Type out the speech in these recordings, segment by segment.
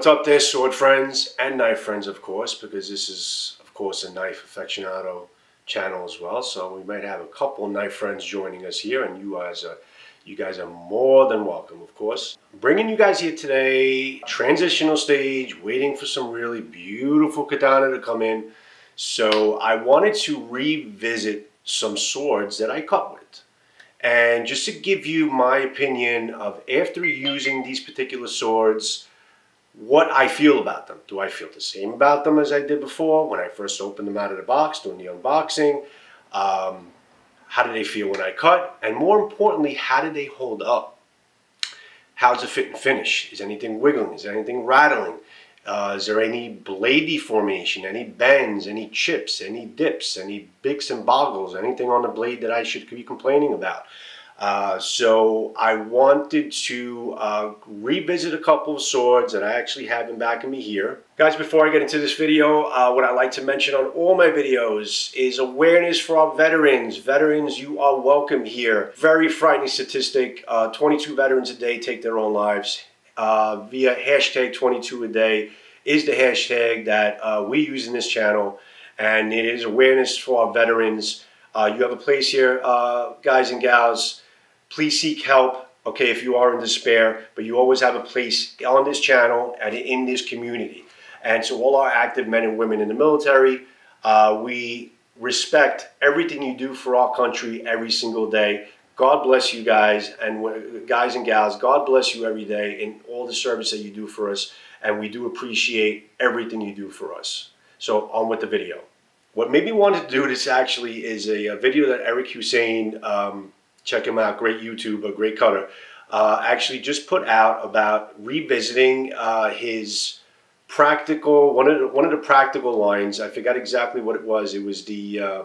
What's up there, sword friends and knife friends, of course, because this is, of course, a knife aficionado channel as well. So we might have a couple knife friends joining us here, and you guys are more than welcome, of course. I'm bringing you guys here today, transitional stage, waiting for some really beautiful katana to come in. So I wanted to revisit some swords that I cut with. And just to give you my opinion of after using these particular swords, what I feel about them. Do I feel the same about them as I did before when I first opened them out of the box, doing the unboxing? How did they feel when I cut? And more importantly, how did they hold up? How's the fit and finish? Is anything wiggling? Is anything rattling? Is there any blade deformation, any bends, any chips, any dips, any bigs and boggles, anything on the blade that I should be complaining about? So I wanted to revisit a couple of swords that I actually have in back of me here. Guys, before I get into this video, what I like to mention on all my videos is awareness for our veterans. Veterans, you are welcome here. Very frightening statistic. 22 veterans a day take their own lives. Via hashtag 22 a day is the hashtag that we use in this channel, and it is awareness for our veterans. You have a place here, guys and gals. Please seek help, okay, if you are in despair, but you always have a place on this channel and in this community. And so all our active men and women in the military, we respect everything you do for our country every single day. God bless you guys, and guys and gals, God bless you every day in all the service that you do for us, and we do appreciate everything you do for us. So on with the video. What made me want to do this actually is a video that Eric Hussein, check him out, great YouTuber, great cutter, actually just put out about revisiting his practical, one of the practical lines. I forgot exactly what it was. It was the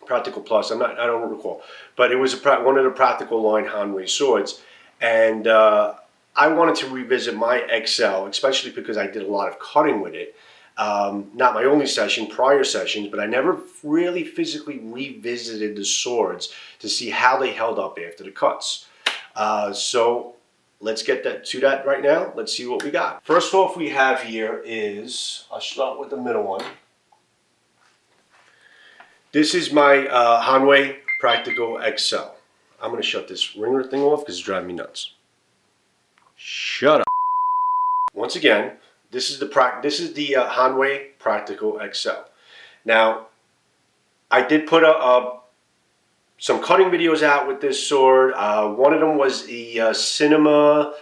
Practical Plus. I don't recall, but it was one of the practical line Hanwei swords, and I wanted to revisit my XL, especially because I did a lot of cutting with it. Not my only session, prior sessions, but I never really physically revisited the swords to see how they held up after the cuts. So let's get to that right now. Let's see what we got. First off we have here is, I'll start with the middle one. This is my Hanwei Practical XL. I'm going to shut this ringer thing off because it's driving me nuts. Shut up. Once again, this is the Hanwei Practical XL. Now, I did put some cutting videos out with this sword. One of them was the cinema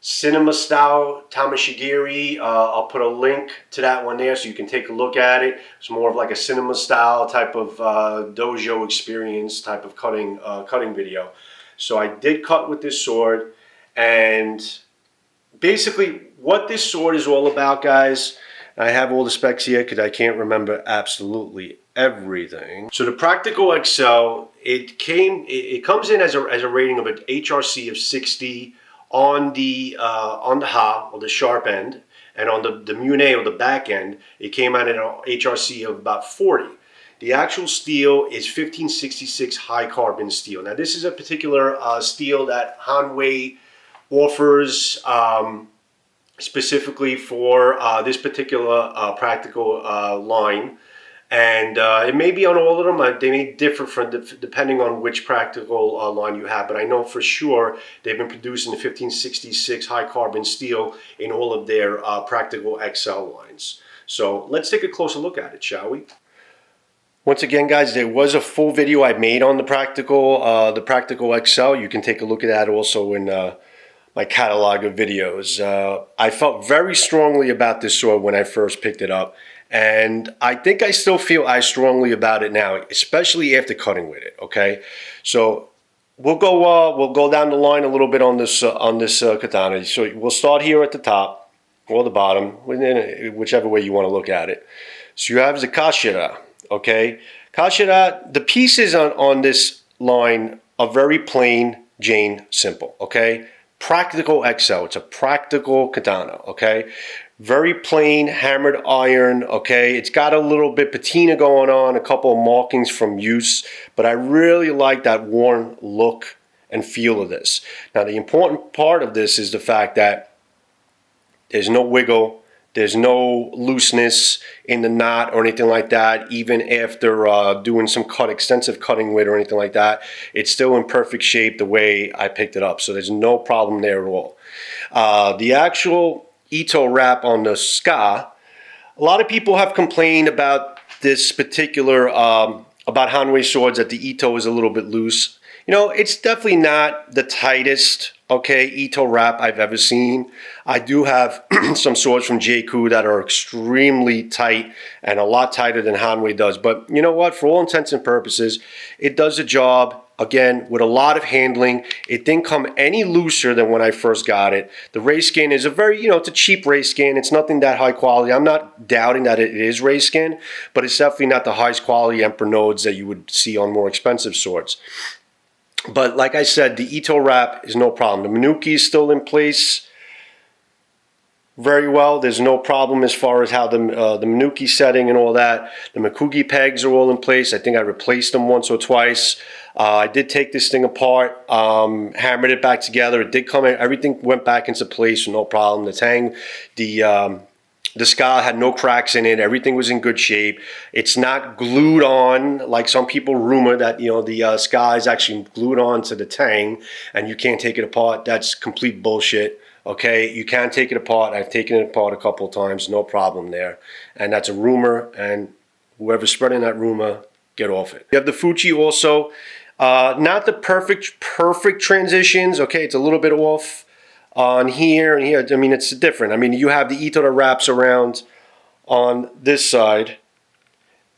style Tamashigiri. I'll put a link to that one there so you can take a look at it. It's more of like a cinema style type of dojo experience type of cutting video. So I did cut with this sword, and basically what this sword is all about, guys, I have all the specs here because I can't remember absolutely everything. So the Practical XL, it comes in as a rating of an HRC of 60 on the Ha, or the sharp end, and on the Mune, or the back end, it came out at an HRC of about 40. The actual steel is 1566 high carbon steel. Now this is a particular steel that Hanwei offers specifically for this particular practical line, and it may be on all of them. They may differ depending on which practical line you have, but I know for sure they've been producing the 1566 high carbon steel in all of their Practical XL lines. So let's take a closer look at it, shall we? Once again, guys, there was a full video I made on the Practical XL. You can take a look at that also in my catalog of videos. I felt very strongly about this sword when I first picked it up, and I think I still feel as strongly about it now, especially after cutting with it. Okay, so we'll go down the line a little bit on this katana. So we'll start here at the top or the bottom, whichever way you want to look at it. So you have the kashira. Okay, kashira. The pieces on this line are very plain, Jane, simple. Okay. Practical XL, it's a practical katana, okay? Very plain hammered iron, okay? It's got a little bit patina going on, a couple of markings from use, but I really like that worn look and feel of this. Now the important part of this is the fact that There's no wiggle. There's no looseness in the knot or anything like that, even after doing some extensive cutting with or anything like that. It's still in perfect shape the way I picked it up. So there's no problem there at all. The actual Ito wrap on the ska, a lot of people have complained about this particular, about Hanwei swords, that the Ito is a little bit loose. You know, it's definitely not the tightest, okay, Ito wrap I've ever seen. I do have some swords from Jkoo that are extremely tight and a lot tighter than Hanwei does. But you know what? For all intents and purposes, it does the job. Again, with a lot of handling. It didn't come any looser than when I first got it. The ray skin is a very, you know, it's a cheap ray skin. It's nothing that high quality. I'm not doubting that it is ray skin, but it's definitely not the highest quality Emperor nodes that you would see on more expensive swords. But like I said, the Ito wrap is no problem. The Minuki is still in place very well. There's no problem as far as how the Minuki setting and all that. The Mikugi pegs are all in place. I think I replaced them once or twice. I did take this thing apart, hammered it back together. It did come in, everything went back into place, no problem. The tang, the ska had no cracks in it. Everything was in good shape. It's not glued on like some people rumor that, you know, the ska is actually glued on to the tang and you can't take it apart. That's complete bullshit. Okay, you can take it apart. I've taken it apart a couple of times, no problem there. And that's a rumor, and whoever's spreading that rumor, get off it. You have the Fuchi also. Not the perfect transitions. Okay, it's a little bit off on here and here. I mean, it's different. I mean, you have the Ito that wraps around on this side,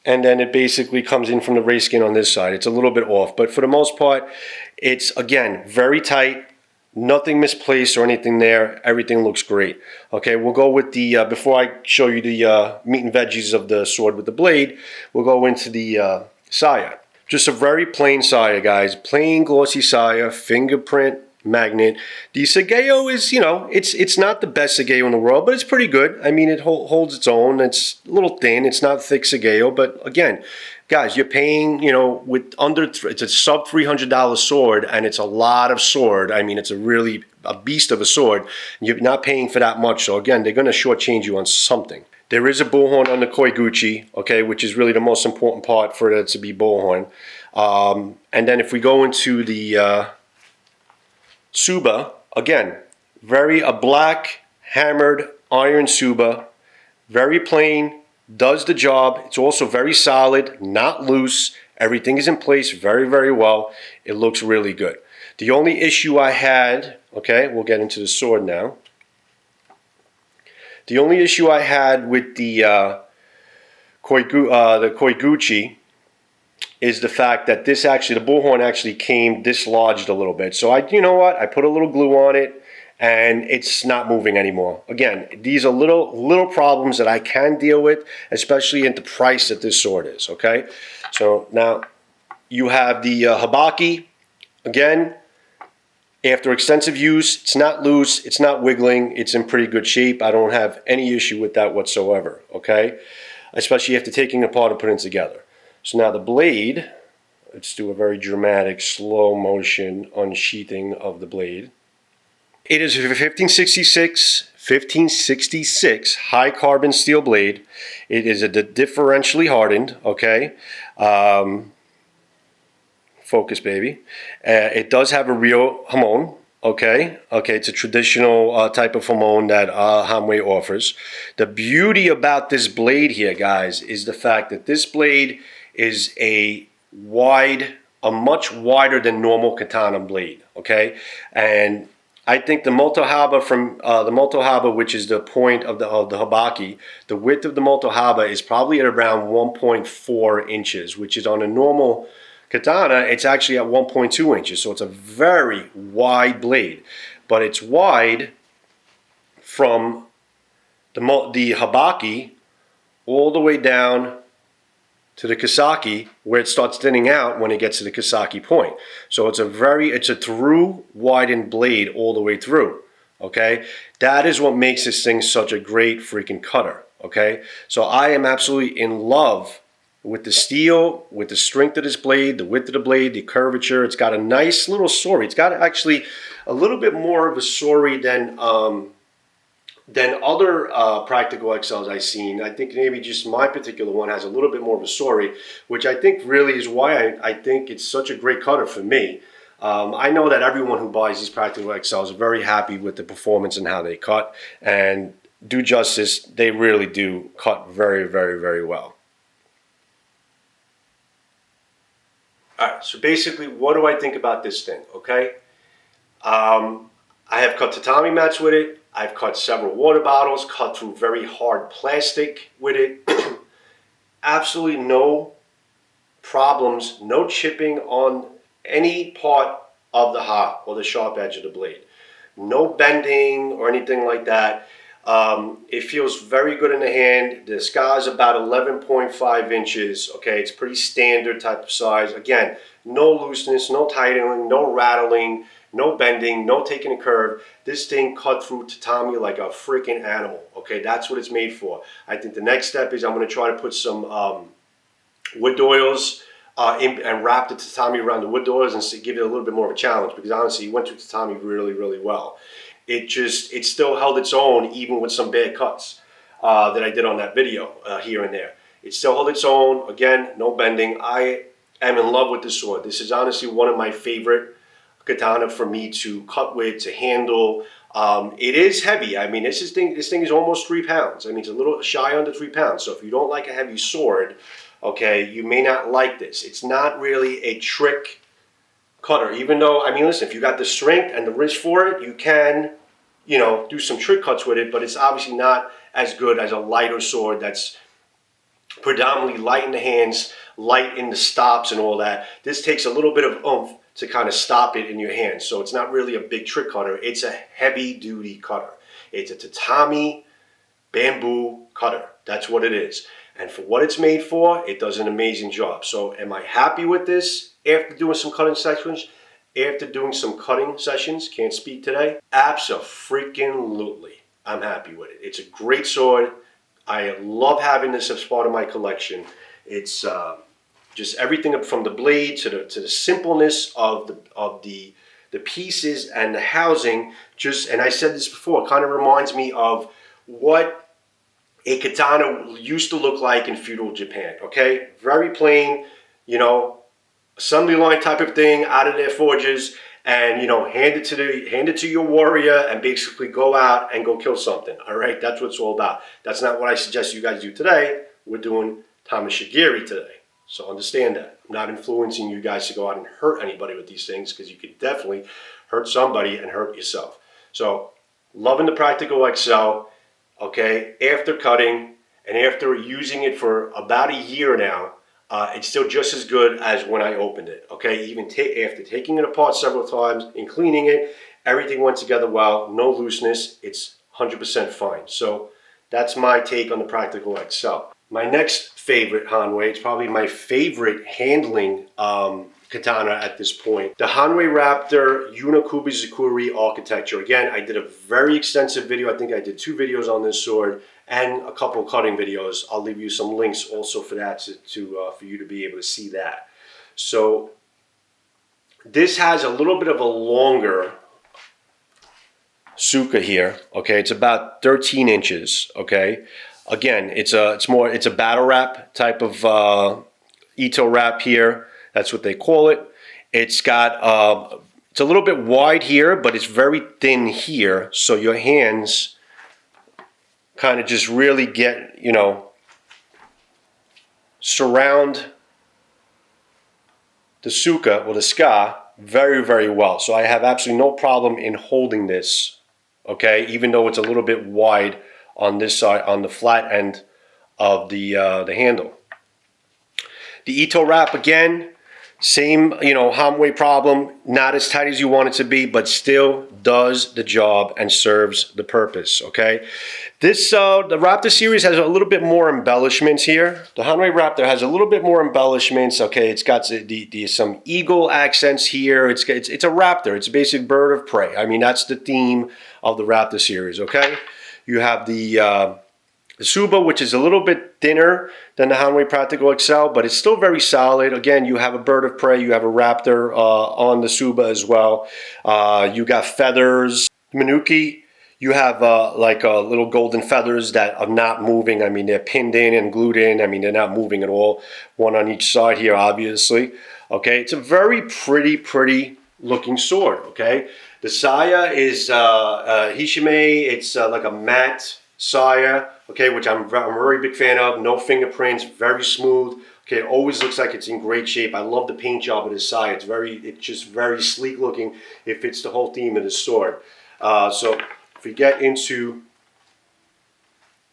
and then it basically comes in from the ray skin on this side. It's a little bit off, but for the most part, it's, again, very tight. Nothing misplaced or anything there. Everything looks great. Okay, we'll go with the, before I show you the meat and veggies of the sword with the blade, we'll go into the saya. Just a very plain saya, guys. Plain glossy saya, fingerprint magnet. The Sageo is, you know, it's not the best Sageo in the world, but it's pretty good. I mean, it holds its own. It's a little thin. It's not thick Sageo, but again, guys, you're paying, you know, with it's a sub $300 sword, and it's a lot of sword. I mean, it's a beast of a sword. You're not paying for that much. So again, they're going to shortchange you on something. There is a bullhorn on the Koiguchi, okay, which is really the most important part for it to be bullhorn. And then if we go into the Tsuba, again, a black hammered iron Tsuba, very plain, does the job. It's also very solid, not loose. Everything is in place very, very well. It looks really good. The only issue I had, okay, we'll get into the sword now. The only issue I had with the Koiguchi is the fact that the bullhorn actually came dislodged a little bit. So you know what? I put a little glue on it, and it's not moving anymore. Again, these are little problems that I can deal with, especially at the price that this sword is. Okay, so now you have the Habaki. Again, after extensive use, it's not loose, it's not wiggling, it's in pretty good shape. I don't have any issue with that whatsoever. Okay, especially after taking it apart and putting it together. So now the blade, let's do a very dramatic slow motion unsheathing of the blade. It is a 1566 high carbon steel blade. It is a differentially hardened, okay? Focus, baby. It does have a real hamon, okay? Okay, it's a traditional type of hamon that Hanwei offers. The beauty about this blade here, guys, is the fact that this blade is a much wider than normal katana blade, okay? And I think the Motohaba which is the point of the Habaki, the width of the Motohaba is probably at around 1.4 inches, which is on a normal katana, it's actually at 1.2 inches. So it's a very wide blade, but it's wide from the Habaki all the way down to the Kisaki, where it starts thinning out when it gets to the Kisaki point. So it's a through widened blade all the way through. Okay, that is what makes this thing such a great freaking cutter. Okay, so I am absolutely in love with the steel, with the strength of this blade, the width of the blade, the curvature. It's got a nice little sori. It's got actually a little bit more of a sori than than other Practical XLs I've seen. I think maybe just my particular one has a little bit more of a story, which I think really is why I think it's such a great cutter for me. I know that everyone who buys these Practical XLs are very happy with the performance and how they cut, and do justice, they really do cut very, very, very well. Alright, so basically, what do I think about this thing, okay? I have cut tatami mats with it. I've cut several water bottles, cut through very hard plastic with it. Absolutely no problems, no chipping on any part of the heart or the sharp edge of the blade. No bending or anything like that. It feels very good in the hand. The scar is about 11.5 inches. Okay, it's pretty standard type of size. Again, no looseness, no tightening, no rattling, no bending, no taking a curve. This thing cut through tatami like a freaking animal. Okay, that's what it's made for. I think the next step is I'm going to try to put some wood oils and wrap the tatami around the wood oils and give it a little bit more of a challenge, because honestly, it went through tatami really, really well. It still held its own even with some bad cuts that I did on that video here and there. It still held its own. Again, no bending. I am in love with this sword. This is honestly one of my favorite katana for me to cut with, to handle. It is heavy. I mean, this thing is almost 3 pounds. I mean, it's a little shy under 3 pounds. So if you don't like a heavy sword, okay, you may not like this. It's not really a trick cutter, even though, I mean, listen, if you got the strength and the wrist for it, you can, you know, do some trick cuts with it, but it's obviously not as good as a lighter sword that's predominantly light in the hands, light in the stops and all that. This takes a little bit of oomph to kind of stop it in your hands. So it's not really a big trick cutter. It's a heavy duty cutter. It's a tatami bamboo cutter. That's what it is. And for what it's made for, it does an amazing job. So am I happy with this after doing some cutting sessions? After doing some cutting sessions, can't speak today. Abso-freaking-lutely, I'm happy with it. It's a great sword. I love having this as part of my collection. It's just everything from the blade to the simpleness of the pieces and the housing. And I said this before, it kind of reminds me of what a katana used to look like in feudal Japan. Okay, very plain, you know, assembly line type of thing out of their forges, and you know, hand it to your warrior and basically go out and go kill something. All right, that's what it's all about. That's not what I suggest you guys do today. We're doing tamashigiri today, so understand that. I'm not influencing you guys to go out and hurt anybody with these things, because you could definitely hurt somebody and hurt yourself. So, loving the Practical XL. Okay, after cutting and after using it for about a year now, it's still just as good as when I opened it. Okay, even after taking it apart several times and cleaning it, everything went together well, no looseness, it's 100% fine. So that's my take on the Practical XL. My next favorite Hanwei, it's probably my favorite handling katana at this point, the Hanwei Raptor Unokubi Zukuri architecture. Again, I did a very extensive video. I think I did 2 videos on this sword and a couple cutting videos. I'll leave you some links also for that for you to be able to see that. So this has a little bit of a longer suka here. Okay, it's about 13 inches. Okay, again, it's a battle wrap type of Ito wrap here. That's what they call it. It's got, it's a little bit wide here, but it's very thin here. So your hands kind of just really get, you know, surround the suka or the ska very, very well. So I have absolutely no problem in holding this, okay, even though it's a little bit wide on this side, on the flat end of the handle. The Ito wrap, again, same, you know, Hanwei problem, not as tight as you want it to be, but still does the job and serves the purpose, okay? This, the Raptor series has a little bit more embellishments here. The Hanwei Raptor has a little bit more embellishments, okay? It's got some eagle accents here. It's a raptor. It's a basic bird of prey. I mean, that's the theme of the Raptor series, okay? You have the Suba, which is a little bit thinner than the Hanwei Practical XL, but it's still very solid. Again, you have a bird of prey, you have a raptor on the Suba as well. You got feathers. Minuki, You have like little golden feathers that are not moving. I mean, they're pinned in and glued in. I mean, they're not moving at all. One on each side here, obviously. Okay, it's a very pretty looking sword. Okay, the saya is Hishime. It's like a matte saya. Okay, which I'm a very big fan of. No fingerprints, very smooth. Okay, it always looks like it's in great shape. I love the paint job of this saya. It's just very sleek looking. It fits the whole theme of the sword. So if we get into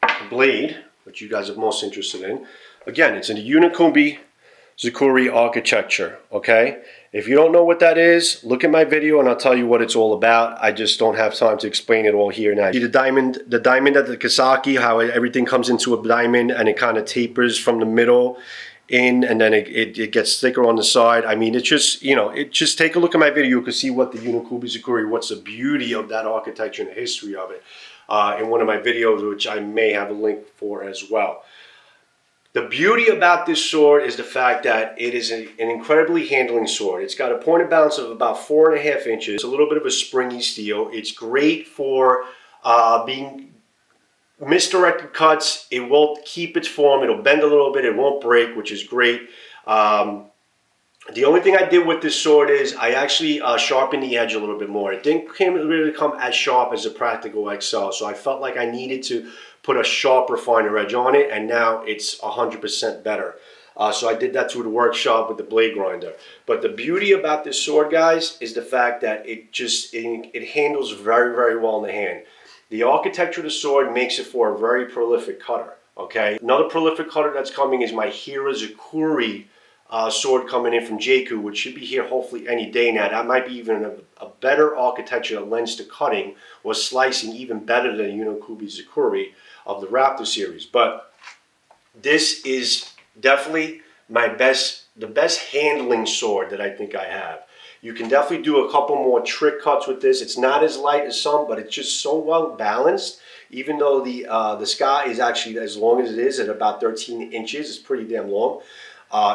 the blade, which you guys are most interested in, again, it's in the Unokubi Zukuri architecture, okay? If you don't know what that is, look at my video and I'll tell you what it's all about. I just don't have time to explain it all here now. See the diamond at the Kasaki, how everything comes into a diamond and it kind of tapers from the middle in, and then it gets thicker on the side. I mean, it's just, you know, just take a look at my video. You can see what the Unokubi Zukuri, what's the beauty of that architecture and the history of it in one of my videos, which I may have a link for as well. The beauty about this sword is the fact that it is an incredibly handling sword. It's got a point of balance of about 4.5 inches. It's a little bit of a springy steel. It's great for being misdirected cuts. It will keep its form. It'll bend a little bit. It won't break, which is great. The only thing I did with this sword is I actually sharpened the edge a little bit more. It didn't really come as sharp as the Practical XL, so I felt like I needed to put a sharper, finer edge on it, and now it's 100% better. So I did that through the workshop with the blade grinder. But the beauty about this sword, guys, is the fact that it handles very well in the hand. The architecture of the sword makes it for a very prolific cutter, okay? Another prolific cutter that's coming is my Hira Zukuri sword coming in from Jkoo, which should be here hopefully any day now. That might be even a better architecture that lends to cutting or slicing even better than Unokubi Zukuri of the Raptor series. But this is definitely the best handling sword that I think I have. You can definitely do a couple more trick cuts with this. It's not as light as some, but it's just so well balanced. Even though the sky is actually as long as it is at about 13 inches, it's pretty damn long.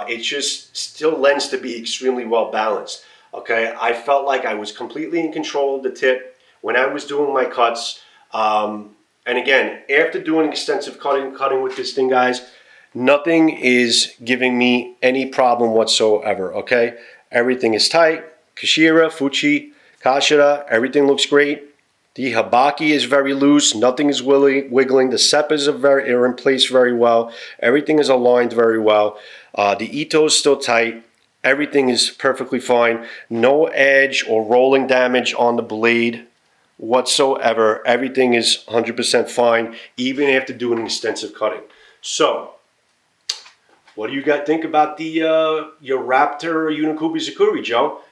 It just still lends to be extremely well balanced. Okay, I felt like I was completely in control of the tip when I was doing my cuts. And again, after doing extensive cutting with this thing, guys, nothing is giving me any problem whatsoever. Okay, everything is tight. Kashira, Fuchi, Kashira, everything looks great. The habaki is very loose. Nothing is wiggling. The seppas are in place very well. Everything is aligned very well. The ito is still tight. Everything is perfectly fine. No edge or rolling damage on the blade whatsoever. Everything is 100% fine, even after doing extensive cutting. So, what do you guys think about the your Raptor Unokubi Zukuri, Joe?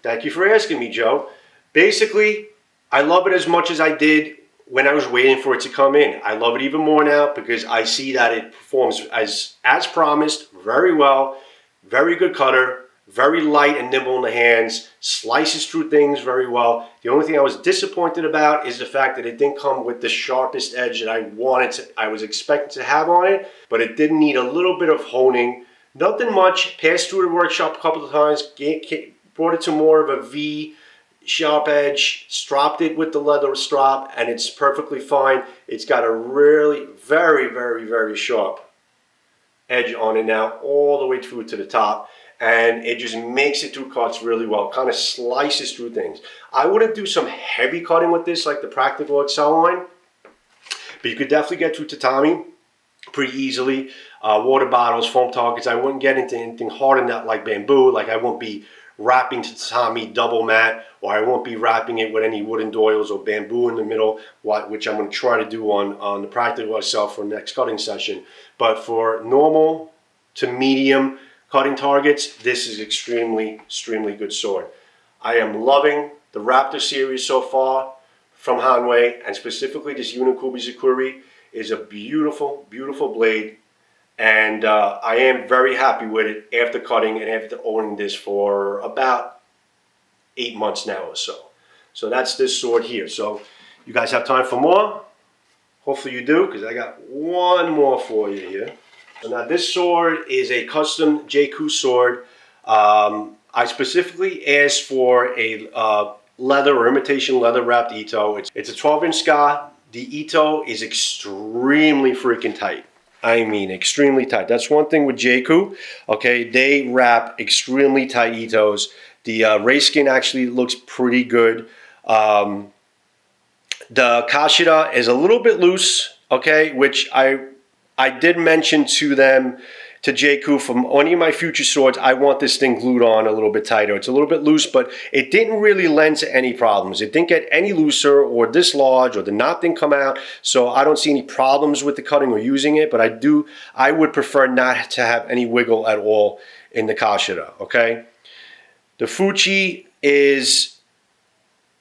Thank you for asking me, Joe. Basically, I love it as much as I did when I was waiting for it to come in. I love it even more now because I see that it performs as promised very well. Very good cutter, very light and nimble in the hands, slices through things very well. The only thing I was disappointed about is the fact that it didn't come with the sharpest edge that I was expecting to have on it, but it did need a little bit of honing. Nothing much. Passed through the workshop a couple of times, brought it to more of a V sharp edge, stropped it with the leather strop, and it's perfectly fine. It's got a really very sharp edge on it now, all the way through to the top, and it just makes it through cuts really well. Kind of slices through things. I wouldn't do some heavy cutting with this like the Practical XL line, but you could definitely get through tatami pretty easily. Water bottles, foam targets. I wouldn't get into anything hard in that like bamboo. Like I won't be wrapping tatami double mat, or I won't be wrapping it with any wooden doils or bamboo in the middle, which I'm going to try to do on the Practical XL for next cutting session. But for normal to medium cutting targets, this is extremely good sword. I am loving the Raptor series so far from Hanwei, and specifically this Unokubi Zukuri is a beautiful blade. And I am very happy with it after cutting and after owning this for about 8 months now or so. So that's this sword here. So you guys have time for more? Hopefully you do, because I got one more for you here. So now this sword is a custom Jkoo sword. I specifically asked for a leather or imitation leather wrapped Ito. It's a 12-inch scar. The Ito is extremely freaking tight. I mean, extremely tight. That's one thing with Jkoo. Okay, they wrap extremely tight Itos. The race skin actually looks pretty good. The Kashida is a little bit loose, okay, which I did mention to them, to Jkoo, from any of my future swords, I want this thing glued on a little bit tighter. It's a little bit loose, but it didn't really lend to any problems. It didn't get any looser or dislodge, or the knot didn't come out, so I don't see any problems with the cutting or using it, but I would prefer not to have any wiggle at all in the Kashida, okay? The Fuchi is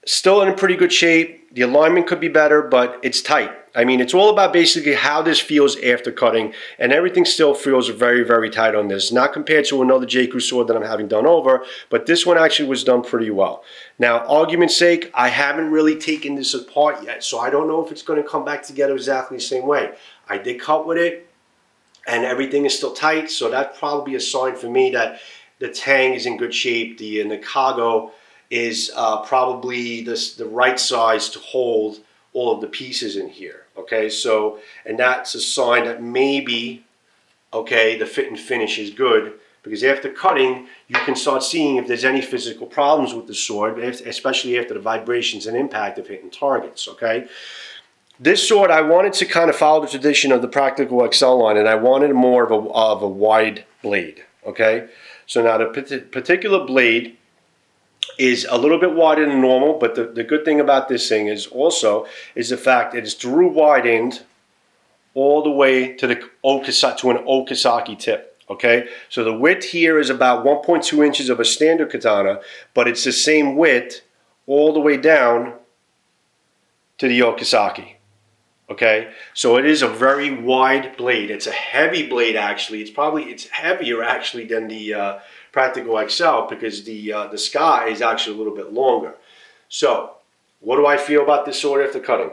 still in pretty good shape. The alignment could be better, but it's tight. I mean, it's all about basically how this feels after cutting, and everything still feels very, very tight on this. Not compared to another Jkoo sword that I'm having done over, but this one actually was done pretty well. Now, argument's sake, I haven't really taken this apart yet, so I don't know if it's going to come back together exactly the same way. I did cut with it, and everything is still tight, so that's probably a sign for me that the tang is in good shape. The Nakago is probably the right size to hold all of the pieces in here. Okay, so, and that's a sign that maybe, okay, the fit and finish is good, because after cutting, you can start seeing if there's any physical problems with the sword, especially after the vibrations and impact of hitting targets, okay? This sword, I wanted to kind of follow the tradition of the Practical XL line, and I wanted more of a wide blade, okay? So now the particular blade is a little bit wider than normal, but the good thing about this thing is also the fact that it's through widened all the way to an Okasaki tip. Okay, so the width here is about 1.2 inches of a standard katana, but it's the same width all the way down to the Okasaki. Okay, so it is a very wide blade. It's a heavy blade actually. It's heavier actually than the Practical XL, because the scar is actually a little bit longer. So, what do I feel about this sword after cutting?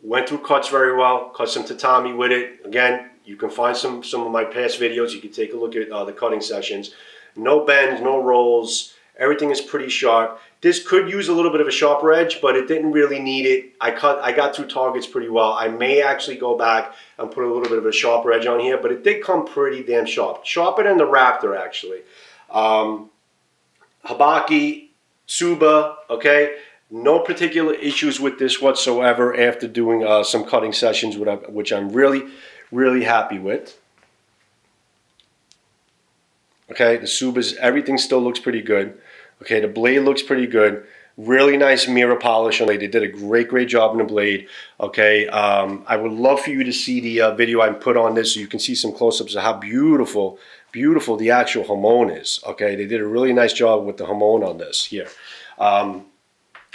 Went through cuts very well. Cut some tatami with it. Again, you can find some of my past videos. You can take a look at the cutting sessions. No bends, no rolls. Everything is pretty sharp. This could use a little bit of a sharper edge, but it didn't really need it. I got through targets pretty well. I may actually go back and put a little bit of a sharper edge on here, but it did come pretty damn sharp. Sharper than the Raptor, actually. Habaki, Tsuba, okay? No particular issues with this whatsoever after doing some cutting sessions, which I'm really, really happy with. Okay, the Tsuba's, everything still looks pretty good. Okay, the blade looks pretty good. Really nice mirror polish on it. They did a great job on the blade. Okay, I would love for you to see the video I put on this so you can see some close-ups of how beautiful the actual hamon is. Okay, they did a really nice job with the hamon on this here.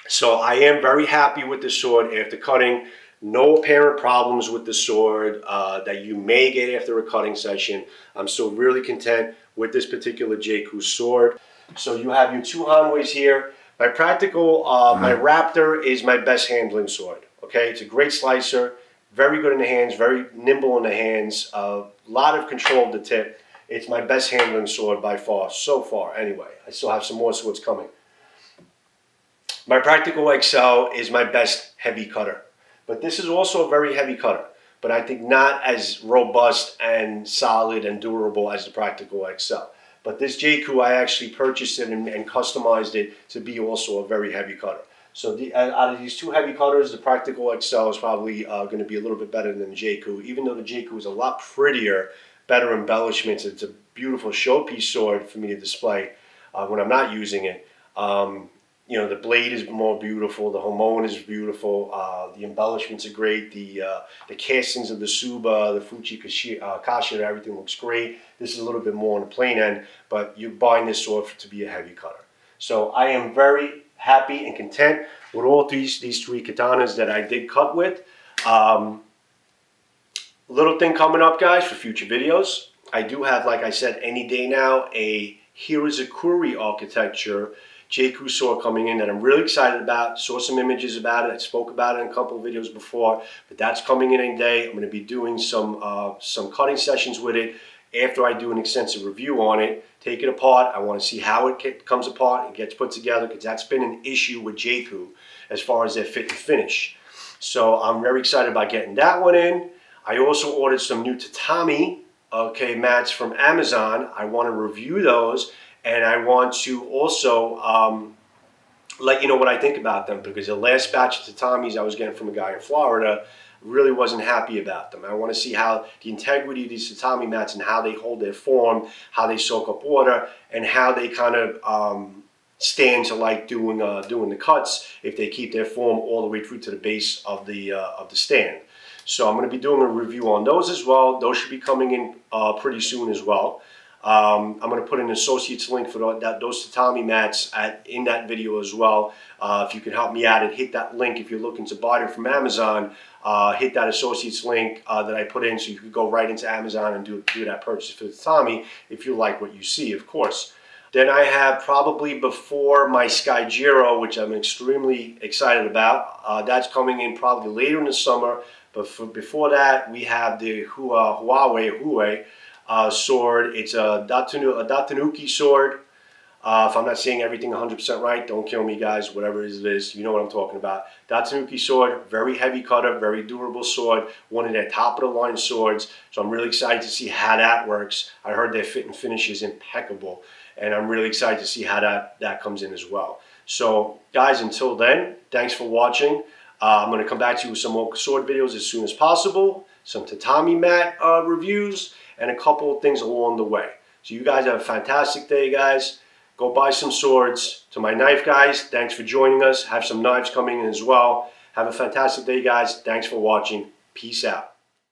So I am very happy with the sword after cutting. No apparent problems with the sword that you may get after a cutting session. I'm still really content with this particular Jkoo sword. So you have your two Hanweis here. My Practical, my Raptor is my best handling sword. Okay, it's a great slicer, very good in the hands, very nimble in the hands, a lot of control of the tip. It's my best handling sword by far, so far anyway. I still have some more swords coming. My Practical XL is my best heavy cutter, but this is also a very heavy cutter, but I think not as robust and solid and durable as the Practical XL. But this Jkoo, I actually purchased it and customized it to be also a very heavy cutter. So out of these two heavy cutters, the Practical XL is probably going to be a little bit better than the Jkoo, even though the Jkoo is a lot prettier, better embellishments. It's a beautiful showpiece sword for me to display when I'm not using it. You know, the blade is more beautiful, the hamon is beautiful, the embellishments are great, the castings of the Tsuba, the Fuchi Kashira, everything looks great. This is a little bit more on the plain end, but you're buying this sword to be a heavy cutter. So I am very happy and content with all these three katanas that I did cut with. Little thing coming up, guys, for future videos. I do have, like I said, any day now, a Hirazukuri architecture Jkoo sword coming in that I'm really excited about. Saw some images about it. I spoke about it in a couple of videos before, but that's coming in any day. I'm going to be doing some cutting sessions with it after I do an extensive review on it, take it apart. I want to see how it comes apart and gets put together, because that's been an issue with Jkoo as far as their fit and finish. So I'm very excited about getting that one in. I also ordered some new tatami, mats from Amazon. I want to review those, and I want to also let you know what I think about them, because the last batch of tatamis I was getting from a guy in Florida, really wasn't happy about them. I want to see how the integrity of these tatami mats and how they hold their form, how they soak up water, and how they kind of stand to like doing the cuts if they keep their form all the way through to the base of the stand. So I'm going to be doing a review on those as well. Those should be coming in pretty soon as well. I'm going to put an associates link for those tatami mats in that video as well. If you can help me out and hit that link if you're looking to buy them from Amazon, hit that associates link that I put in, so you can go right into Amazon and do that purchase for the tatami if you like what you see, of course. Then I have probably before my Sky Giro, which I'm extremely excited about. That's coming in probably later in the summer. But before that, we have the Hanwei sword. It's a Datanuki sword. If I'm not saying everything 100% right, don't kill me, guys. Whatever it is, you know what I'm talking about. Datanuki sword, very heavy cutter, very durable sword. One of their top of the line swords. So I'm really excited to see how that works. I heard their fit and finish is impeccable, and I'm really excited to see how that comes in as well. So, guys, until then, thanks for watching. I'm going to come back to you with some more sword videos as soon as possible, some tatami mat reviews, and a couple of things along the way. So you guys have a fantastic day, guys. Go buy some swords. To my knife guys, thanks for joining us. Have some knives coming in as well. Have a fantastic day, guys. Thanks for watching. Peace out.